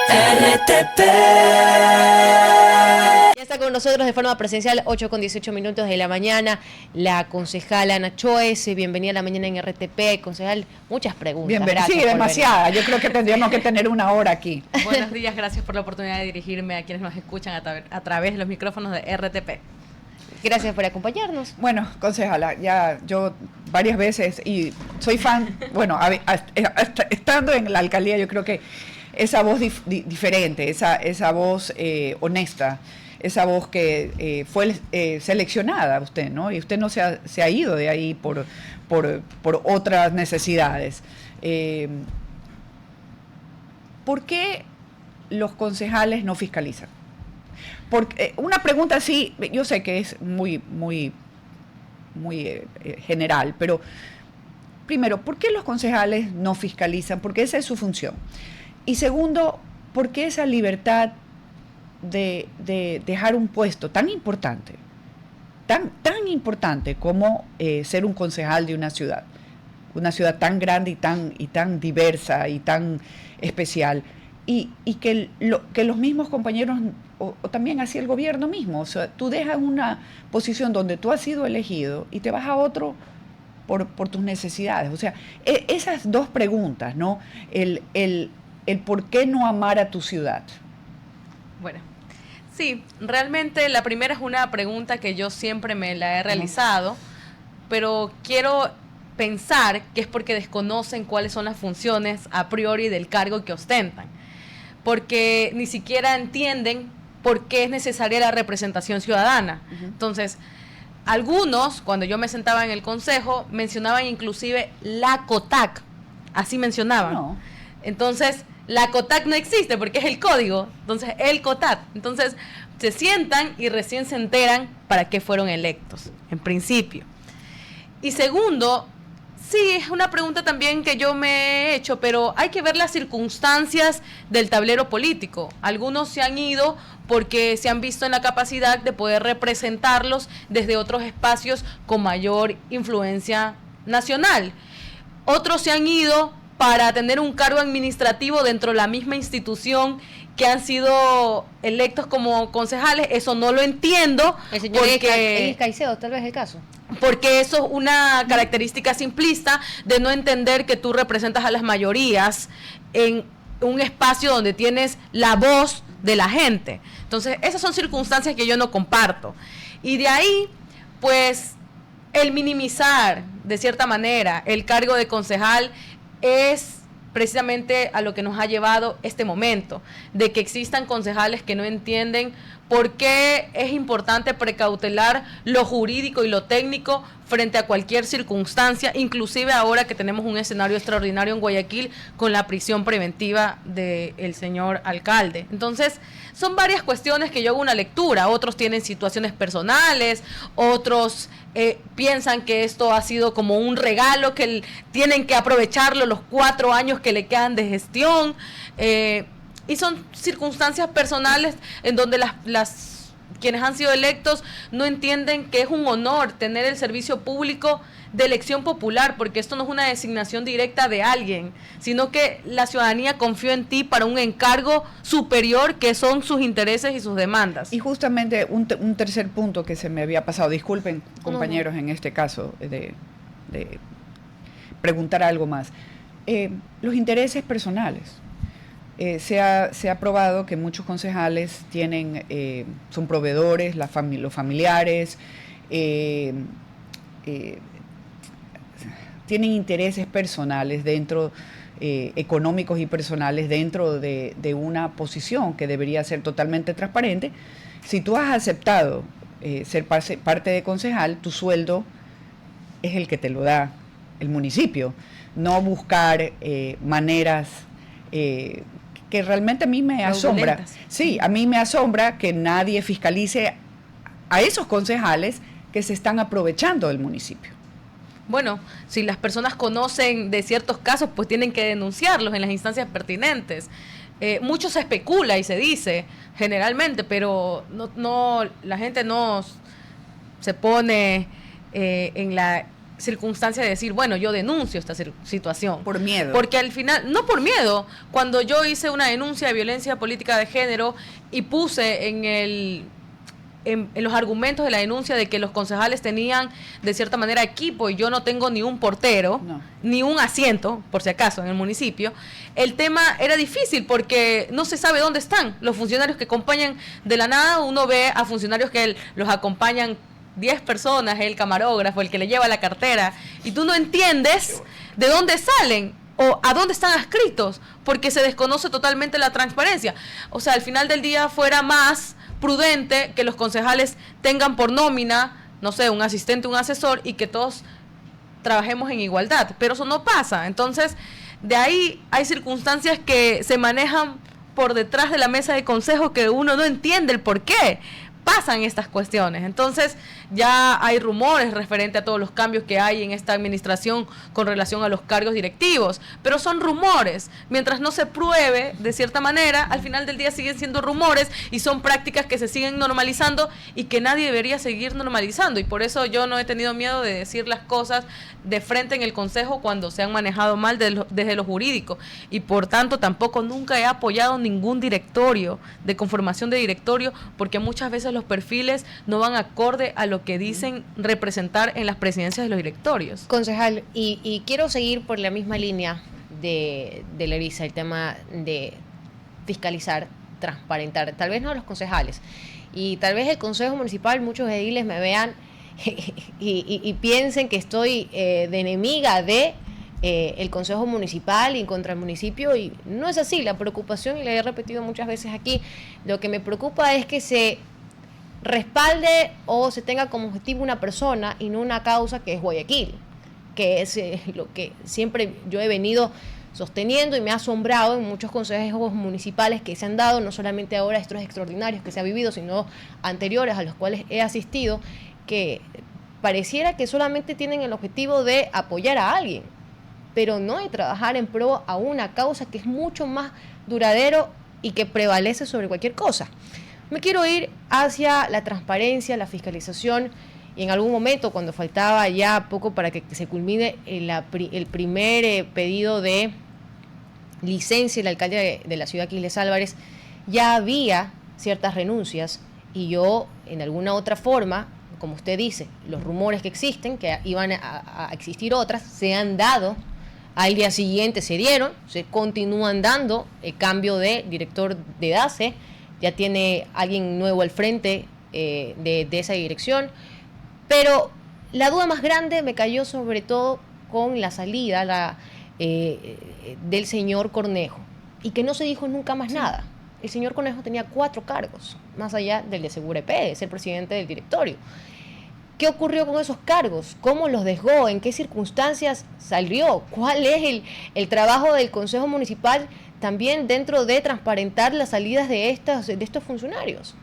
RTP. Ya está con nosotros de forma presencial, 8:18 de la mañana, la concejala Ana Choes. Bienvenida a la mañana en RTP. Concejal, muchas preguntas. Bienvenida. Sí, demasiada. Yo creo que tendríamos que tener una hora aquí. Buenos días, gracias por la oportunidad de dirigirme a quienes nos escuchan a través de los micrófonos de RTP. Gracias por acompañarnos. Bueno, concejala, ya yo varias veces, y soy fan, bueno, estando en la alcaldía, yo creo que esa voz diferente, esa voz honesta, esa voz que fue seleccionada usted, ¿no? Y usted no se ha ido de ahí por otras necesidades. ¿Por qué los concejales no fiscalizan? Porque una pregunta así, yo sé que es muy general, pero primero, ¿por qué los concejales no fiscalizan? Porque esa es su función. Y segundo, ¿por qué esa libertad de dejar un puesto tan importante, tan importante como ser un concejal de una ciudad tan grande y tan diversa y tan especial, y que los mismos compañeros, o también así el gobierno mismo, o sea, tú dejas una posición donde tú has sido elegido y te vas a otro por tus necesidades? O sea, esas dos preguntas, ¿no? El por qué no amar a tu ciudad. Bueno, sí, realmente la primera es una pregunta que yo siempre me la he realizado, pero quiero pensar que es porque desconocen cuáles son las funciones a priori del cargo que ostentan, porque ni siquiera entienden por qué es necesaria la representación ciudadana. Entonces, algunos, cuando yo me sentaba en el consejo, mencionaban inclusive la COTAC, así mencionaban. No. Entonces, la COTAC no existe porque es el código, entonces el COTAC. Entonces, se sientan y recién se enteran para qué fueron electos, en principio. Y segundo, sí, es una pregunta también que yo me he hecho, pero hay que ver las circunstancias del tablero político. Algunos se han ido porque se han visto en la capacidad de poder representarlos desde otros espacios con mayor influencia nacional. Otros se han ido para tener un cargo administrativo dentro de la misma institución que han sido electos como concejales. Eso no lo entiendo. El señor Elis Caicedo, tal vez el caso. Porque eso es una característica simplista de no entender que tú representas a las mayorías en un espacio donde tienes la voz de la gente. Entonces, esas son circunstancias que yo no comparto. Y de ahí, pues, el minimizar, de cierta manera, el cargo de concejal es precisamente a lo que nos ha llevado este momento, de que existan concejales que no entienden por qué es importante precautelar lo jurídico y lo técnico frente a cualquier circunstancia, inclusive ahora que tenemos un escenario extraordinario en Guayaquil con la prisión preventiva del señor alcalde. Entonces, son varias cuestiones que yo hago una lectura. Otros tienen situaciones personales, otros piensan que esto ha sido como un regalo, que tienen que aprovecharlo los 4 años que le quedan de gestión, y son circunstancias personales en donde quienes han sido electos no entienden que es un honor tener el servicio público de elección popular, porque esto no es una designación directa de alguien, sino que la ciudadanía confió en ti para un encargo superior que son sus intereses y sus demandas. Y justamente un tercer punto que se me había pasado, disculpen compañeros en este caso, de preguntar algo más, los intereses personales. Se ha probado que muchos concejales son proveedores, los familiares, tienen intereses personales económicos y personales dentro de una posición que debería ser totalmente transparente. Si tú has aceptado ser parte de concejal, tu sueldo es el que te lo da el municipio, no buscar maneras que realmente a mí me asombra. Sí, a mí me asombra que nadie fiscalice a esos concejales que se están aprovechando del municipio. Bueno, si las personas conocen de ciertos casos, pues tienen que denunciarlos en las instancias pertinentes. Mucho se especula y se dice generalmente, pero no la gente no se pone en la circunstancia de decir, bueno, yo denuncio esta situación. Por miedo. Porque al final, no por miedo, cuando yo hice una denuncia de violencia política de género y puse en los argumentos de la denuncia de que los concejales tenían de cierta manera equipo y yo no tengo ni un portero, ni un asiento, por si acaso, en el municipio, el tema era difícil porque no se sabe dónde están los funcionarios que acompañan. De la nada uno ve a funcionarios que los acompañan 10 personas, el camarógrafo, el que le lleva la cartera, y tú no entiendes de dónde salen o a dónde están adscritos, porque se desconoce totalmente la transparencia. O sea, al final del día fuera más prudente que los concejales tengan por nómina, no sé, un asistente, un asesor, y que todos trabajemos en igualdad, pero eso no pasa. Entonces, de ahí hay circunstancias que se manejan por detrás de la mesa de consejo que uno no entiende el por qué pasan estas cuestiones. Entonces ya hay rumores referente a todos los cambios que hay en esta administración con relación a los cargos directivos, pero son rumores. Mientras no se pruebe de cierta manera, al final del día siguen siendo rumores y son prácticas que se siguen normalizando y que nadie debería seguir normalizando, y por eso yo no he tenido miedo de decir las cosas de frente en el consejo cuando se han manejado mal desde lo jurídico, y por tanto tampoco nunca he apoyado ningún directorio de conformación de directorio, porque muchas veces los perfiles no van acorde a lo que dicen representar en las presidencias de los directorios. Concejal, y quiero seguir por la misma línea de Larisa, el tema de fiscalizar, transparentar, tal vez no a los concejales, y tal vez el Consejo Municipal, muchos ediles me vean y piensen que estoy de enemiga de el Consejo Municipal y contra el municipio, y no es así. La preocupación, y le he repetido muchas veces aquí, lo que me preocupa es que se respalde o se tenga como objetivo una persona y no una causa, que es Guayaquil, que es lo que siempre yo he venido sosteniendo, y me ha asombrado en muchos consejos municipales que se han dado, no solamente ahora estos extraordinarios que se ha vivido, sino anteriores a los cuales he asistido, que pareciera que solamente tienen el objetivo de apoyar a alguien, pero no de trabajar en pro a una causa que es mucho más duradero y que prevalece sobre cualquier cosa. Me quiero ir hacia la transparencia, la fiscalización, y en algún momento, cuando faltaba ya poco para que se culmine el primer pedido de licencia del alcalde de la ciudad, Aquiles Álvarez, ya había ciertas renuncias, y yo, en alguna otra forma, como usted dice, los rumores que existen, que iban a existir otras, se han dado. Al día siguiente se dieron, se continúan dando. El cambio de director de DACE, ya tiene alguien nuevo al frente de esa dirección, pero la duda más grande me cayó sobre todo con la salida del señor Cornejo, y que no se dijo nunca más nada. El señor Cornejo tenía 4 cargos, más allá del de Segura EP, de ser presidente del directorio. ¿Qué ocurrió con esos cargos? ¿Cómo los dejó? ¿En qué circunstancias salió? ¿Cuál es el trabajo del Consejo Municipal también dentro de transparentar las salidas de estos funcionarios?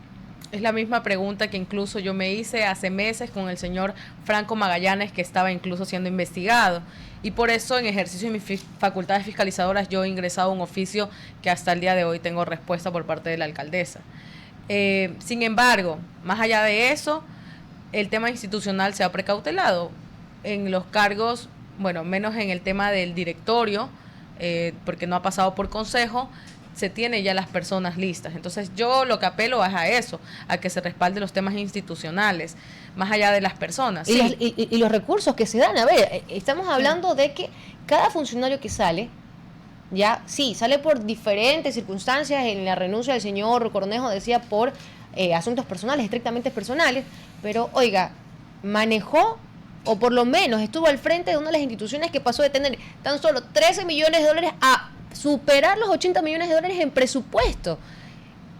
Es la misma pregunta que incluso yo me hice hace meses con el señor Franco Magallanes, que estaba incluso siendo investigado. Y por eso, en ejercicio de mis facultades fiscalizadoras, yo he ingresado a un oficio que hasta el día de hoy tengo respuesta por parte de la alcaldesa. Sin embargo, más allá de eso, el tema institucional se ha precautelado en los cargos, bueno, menos en el tema del directorio, porque no ha pasado por consejo, se tiene ya las personas listas. Entonces yo lo que apelo es a eso, a que se respalde los temas institucionales, más allá de las personas. Y los recursos que se dan. A ver, estamos hablando de que cada funcionario que sale, ya sí, sale por diferentes circunstancias. En la renuncia del señor Cornejo decía por asuntos personales, estrictamente personales, pero oiga, manejó, o por lo menos estuvo al frente de una de las instituciones que pasó de tener tan solo 13 millones de dólares a superar los 80 millones de dólares en presupuesto,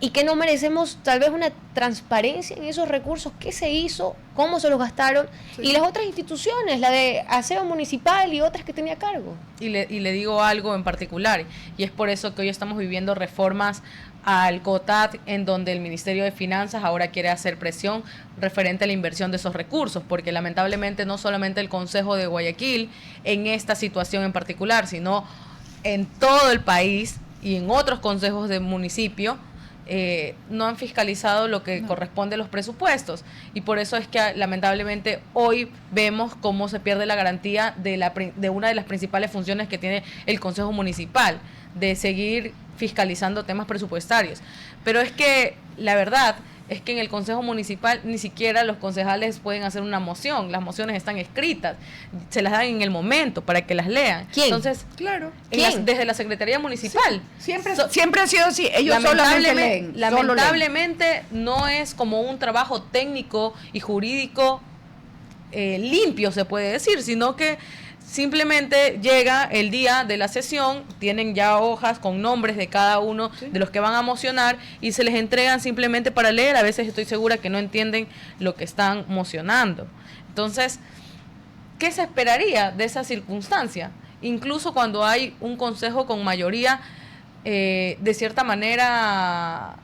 y que no merecemos tal vez una transparencia en esos recursos, qué se hizo, cómo se los gastaron, sí. Y las otras instituciones, la de aseo municipal y otras que tenía a cargo. Y le digo algo en particular, y es por eso que hoy estamos viviendo reformas al COTAD, en donde el Ministerio de Finanzas ahora quiere hacer presión referente a la inversión de esos recursos, porque lamentablemente no solamente el Consejo de Guayaquil en esta situación en particular, sino en todo el país y en otros consejos de municipio, no han fiscalizado lo que corresponde a los presupuestos, y por eso es que lamentablemente hoy vemos cómo se pierde la garantía de una de las principales funciones que tiene el Consejo Municipal, de seguir fiscalizando temas presupuestarios. Pero es que la verdad es que en el Consejo Municipal ni siquiera los concejales pueden hacer una moción, las mociones están escritas, se las dan en el momento para que las lean. ¿Quién? Entonces, claro. Desde la Secretaría Municipal. Sí, siempre ha sido así, ellos solamente leen. Lamentablemente no es como un trabajo técnico y jurídico limpio, se puede decir, sino que simplemente llega el día de la sesión, tienen ya hojas con nombres de cada uno de los que van a mocionar y se les entregan simplemente para leer. A veces estoy segura que no entienden lo que están mocionando. Entonces, ¿qué se esperaría de esa circunstancia? Incluso cuando hay un consejo con mayoría, de cierta manera,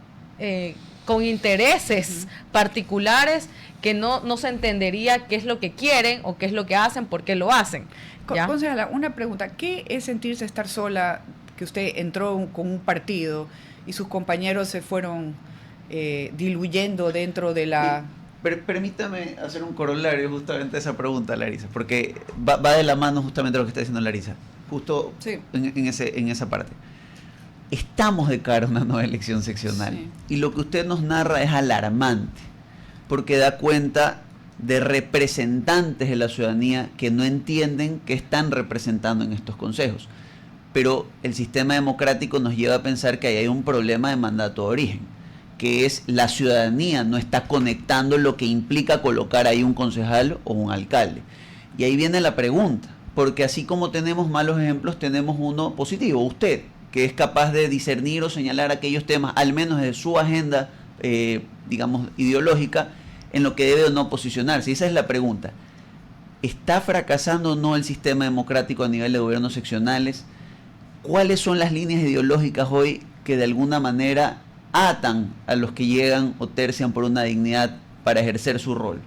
con intereses particulares, que no se entendería qué es lo que quieren o qué es lo que hacen, por qué lo hacen. Concejala, una pregunta, ¿qué es sentirse estar sola, que usted entró con un partido y sus compañeros se fueron diluyendo dentro de la... Permítame hacer un corolario justamente a esa pregunta, Larisa, porque va de la mano justamente lo que está diciendo Larisa, justo en esa parte. Estamos de cara a una nueva elección seccional y lo que usted nos narra es alarmante, porque da cuenta de representantes de la ciudadanía que no entienden qué están representando en estos consejos. Pero el sistema democrático nos lleva a pensar que ahí hay un problema de mandato de origen, que es la ciudadanía no está conectando lo que implica colocar ahí un concejal o un alcalde. Y ahí viene la pregunta, porque así como tenemos malos ejemplos, tenemos uno positivo, usted, que es capaz de discernir o señalar aquellos temas, al menos de su agenda, digamos, ideológica, en lo que debe o no posicionarse. Y esa es la pregunta. ¿Está fracasando o no el sistema democrático a nivel de gobiernos seccionales? ¿Cuáles son las líneas ideológicas hoy que de alguna manera atan a los que llegan o tercian por una dignidad para ejercer su rol?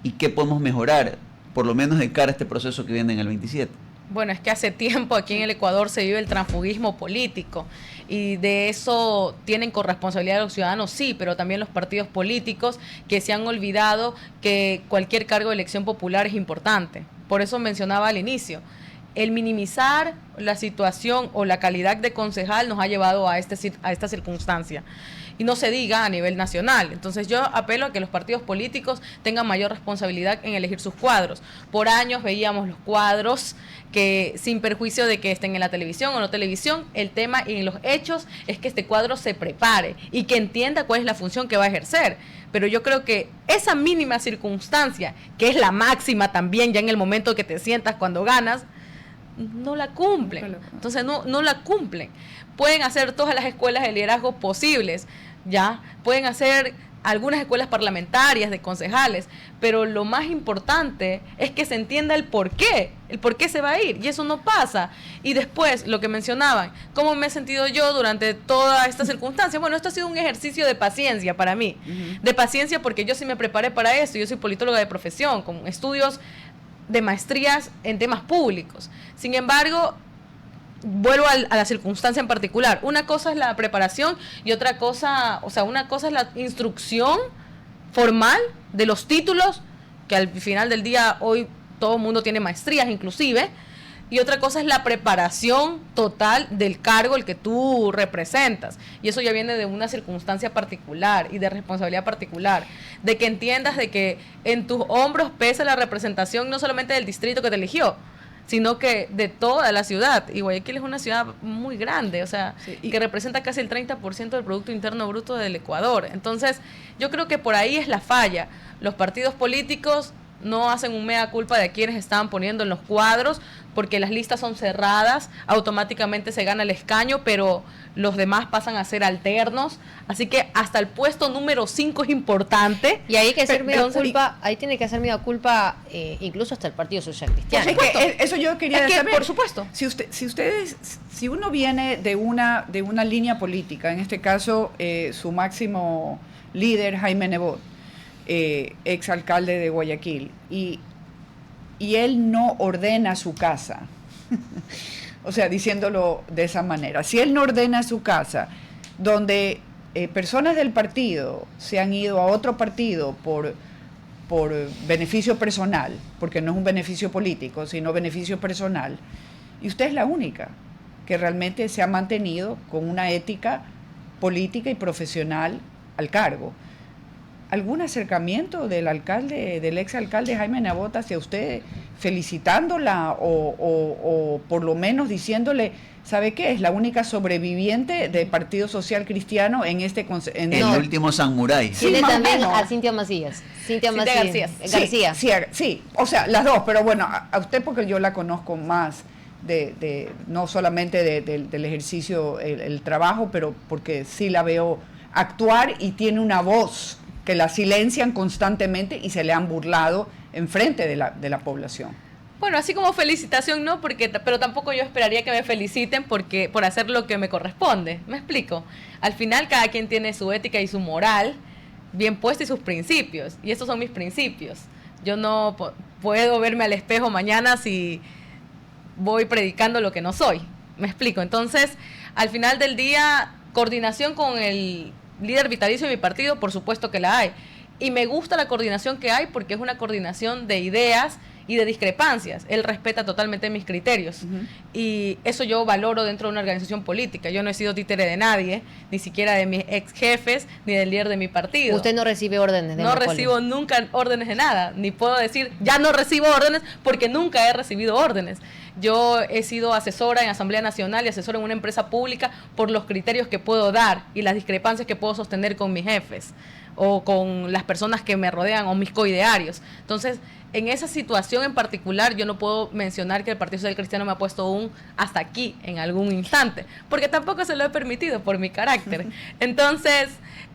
¿Y qué podemos mejorar, por lo menos de cara a este proceso que viene en el 27? Bueno, es que hace tiempo aquí en el Ecuador se vive el transfugismo político y de eso tienen corresponsabilidad los ciudadanos, sí, pero también los partidos políticos que se han olvidado que cualquier cargo de elección popular es importante. Por eso mencionaba al inicio, el minimizar la situación o la calidad de concejal nos ha llevado a esta circunstancia. Y no se diga a nivel nacional. Entonces yo apelo a que los partidos políticos tengan mayor responsabilidad en elegir sus cuadros. Por años veíamos los cuadros que, sin perjuicio de que estén en la televisión o no televisión, el tema y en los hechos es que este cuadro se prepare y que entienda cuál es la función que va a ejercer. Pero yo creo que esa mínima circunstancia, que es la máxima también ya en el momento que te sientas cuando ganas, no la cumplen. Entonces no la cumplen. Pueden hacer todas las escuelas de liderazgo posibles, ya pueden hacer algunas escuelas parlamentarias de concejales, pero lo más importante es que se entienda el por qué se va a ir, y eso no pasa. Y después, lo que mencionaban, ¿cómo me he sentido yo durante toda esta circunstancia? Bueno, esto ha sido un ejercicio de paciencia para mí, de paciencia porque yo sí me preparé para esto, yo soy politóloga de profesión, con estudios de maestrías en temas públicos. Sin embargo, vuelvo a la circunstancia en particular. Una cosa es la preparación y otra cosa, una cosa es la instrucción formal de los títulos, que al final del día hoy todo el mundo tiene maestrías inclusive, y otra cosa es la preparación total del cargo el que tú representas, y eso ya viene de una circunstancia particular y de responsabilidad particular, de que entiendas de que en tus hombros pesa la representación no solamente del distrito que te eligió, sino que de toda la ciudad. Y Guayaquil es una ciudad muy grande, que representa casi el 30% del Producto Interno Bruto del Ecuador. Entonces, yo creo que por ahí es la falla. Los partidos políticos no hacen un mea culpa de quienes estaban poniendo en los cuadros, porque las listas son cerradas, automáticamente se gana el escaño, pero los demás pasan a ser alternos, así que hasta el puesto número 5 es importante. Y ahí hay que hacer mea culpa, ahí tiene que hacer mea culpa incluso hasta el Partido Social Cristiano. Es que eso yo quería saber. Por supuesto. Si uno viene de una línea política, en este caso su máximo líder, Jaime Nebot, exalcalde de Guayaquil, y él no ordena su casa, o sea, diciéndolo de esa manera, si él no ordena su casa, donde personas del partido se han ido a otro partido por beneficio personal, porque no es un beneficio político, sino beneficio personal, y usted es la única que realmente se ha mantenido con una ética política y profesional al cargo. ¿Algún acercamiento del exalcalde Jaime Nebot hacia usted, felicitándola o por lo menos diciéndole, ¿sabe qué? Es la única sobreviviente del Partido Social Cristiano en este el último samurái. Tiene también a Cintia Macías. Cintia García. Sí, o sea, las dos, pero bueno, a usted porque yo la conozco más no solamente del ejercicio, el trabajo, pero porque sí la veo actuar y tiene una voz que la silencian constantemente y se le han burlado enfrente de la población. Bueno, así como felicitación no, pero tampoco yo esperaría que me feliciten por hacer lo que me corresponde. ¿Me explico? Al final cada quien tiene su ética y su moral bien puesta y sus principios. Y estos son mis principios. Yo no puedo verme al espejo mañana si voy predicando lo que no soy. ¿Me explico? Entonces, al final del día, coordinación con el líder vitalicio de mi partido, por supuesto que la hay. Y me gusta la coordinación que hay porque es una coordinación de ideas y de discrepancias. Él respeta totalmente mis criterios. Y eso yo valoro dentro de una organización política. Yo no he sido títere de nadie, ni siquiera de mis ex jefes, ni del líder de mi partido. ¿Usted no recibe órdenes de No recibo nunca órdenes de nada. Ni puedo decir, ya no recibo órdenes, porque nunca he recibido órdenes. Yo he sido asesora en Asamblea Nacional y asesora en una empresa pública por los criterios que puedo dar y las discrepancias que puedo sostener con mis jefes o con las personas que me rodean o mis coidearios. Entonces, en esa situación en particular, yo no puedo mencionar que el Partido Social Cristiano me ha puesto un hasta aquí en algún instante, porque tampoco se lo he permitido por mi carácter. Entonces,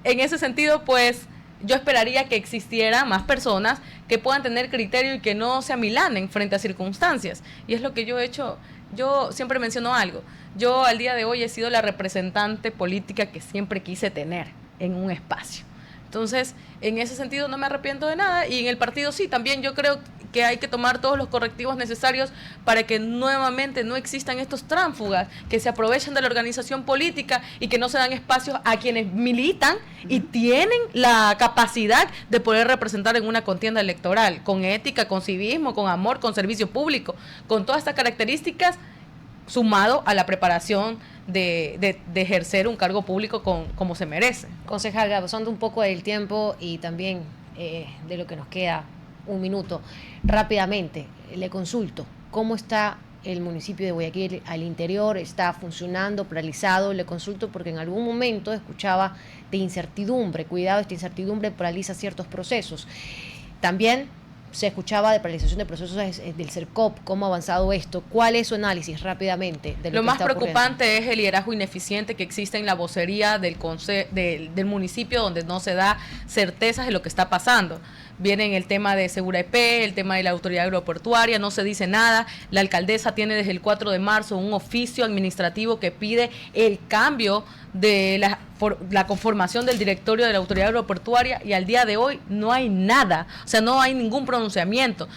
en ese sentido, pues, yo esperaría que existiera más personas que puedan tener criterio y que no se amilanen frente a circunstancias. Y es lo que yo he hecho. Yo siempre menciono algo. Yo al día de hoy he sido la representante política que siempre quise tener en un espacio. Entonces, en ese sentido no me arrepiento de nada, y en el partido sí, también yo creo que hay que tomar todos los correctivos necesarios para que nuevamente no existan estos tránsfugas que se aprovechan de la organización política y que no se dan espacios a quienes militan y tienen la capacidad de poder representar en una contienda electoral, con ética, con civismo, con amor, con servicio público, con todas estas características, sumado a la preparación de ejercer un cargo público como se merece. Concejal, abusando un poco del tiempo y también de lo que nos queda, un minuto, rápidamente, le consulto, ¿cómo está el municipio de Guayaquil al interior? ¿Está funcionando, paralizado? Le consulto porque en algún momento escuchaba de incertidumbre, cuidado, esta incertidumbre paraliza ciertos procesos. También se escuchaba de paralización de procesos del CERCOP. ¿Cómo ha avanzado esto? ¿Cuál es su análisis rápidamente de lo que más está preocupante es el liderazgo ineficiente que existe en la vocería del municipio, donde no se da certezas de lo que está pasando. Viene el tema de Segura EP, el tema de la autoridad aeroportuaria, no se dice nada. La alcaldesa tiene desde el 4 de marzo un oficio administrativo que pide el cambio de la conformación del directorio de la autoridad aeroportuaria, y al día de hoy no hay nada, o sea, no hay ningún pronunciamiento.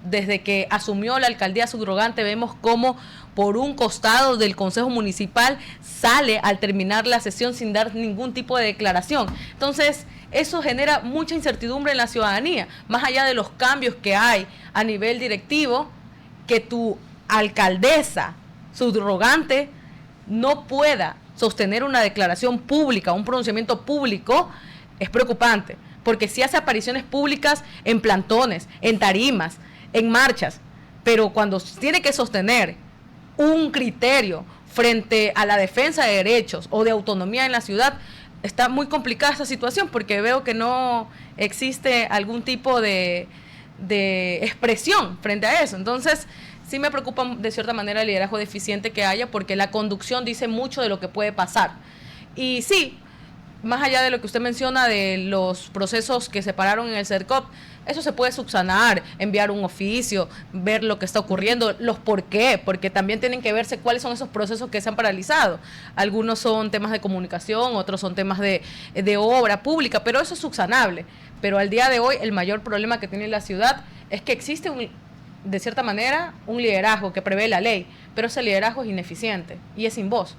Desde que asumió la alcaldía subrogante vemos cómo por un costado del Consejo Municipal sale al terminar la sesión sin dar ningún tipo de declaración. Entonces, eso genera mucha incertidumbre en la ciudadanía, más allá de los cambios que hay a nivel directivo, que tu alcaldesa subrogante no pueda sostener una declaración pública, un pronunciamiento público, es preocupante, porque si hace apariciones públicas en plantones, en tarimas, en marchas, pero cuando tiene que sostener un criterio frente a la defensa de derechos o de autonomía en la ciudad, está muy complicada esa situación, porque veo que no existe algún tipo de expresión frente a eso. Entonces, sí me preocupa de cierta manera el liderazgo deficiente que haya, porque la conducción dice mucho de lo que puede pasar. Y sí, más allá de lo que usted menciona de los procesos que se pararon en el CERCOP, eso se puede subsanar, enviar un oficio, ver lo que está ocurriendo, los por qué, porque también tienen que verse cuáles son esos procesos que se han paralizado. Algunos son temas de comunicación, otros son temas de obra pública, pero eso es subsanable. Pero al día de hoy el mayor problema que tiene la ciudad es que existe de cierta manera un liderazgo que prevé la ley, pero ese liderazgo es ineficiente y es sin voz.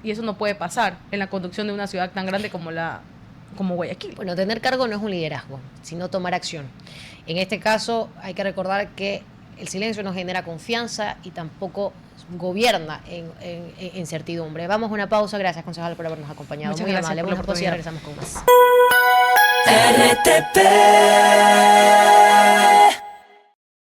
Y eso no puede pasar en la conducción de una ciudad tan grande como Guayaquil. Bueno, tener cargo no es un liderazgo, sino tomar acción. En este caso hay que recordar que el silencio no genera confianza y tampoco gobierna en certidumbre. Vamos a una pausa. Gracias, concejal, por habernos acompañado. Muchas Muy gracias amable. por la Vamos a pausa y oportunidad. regresamos con más. RTP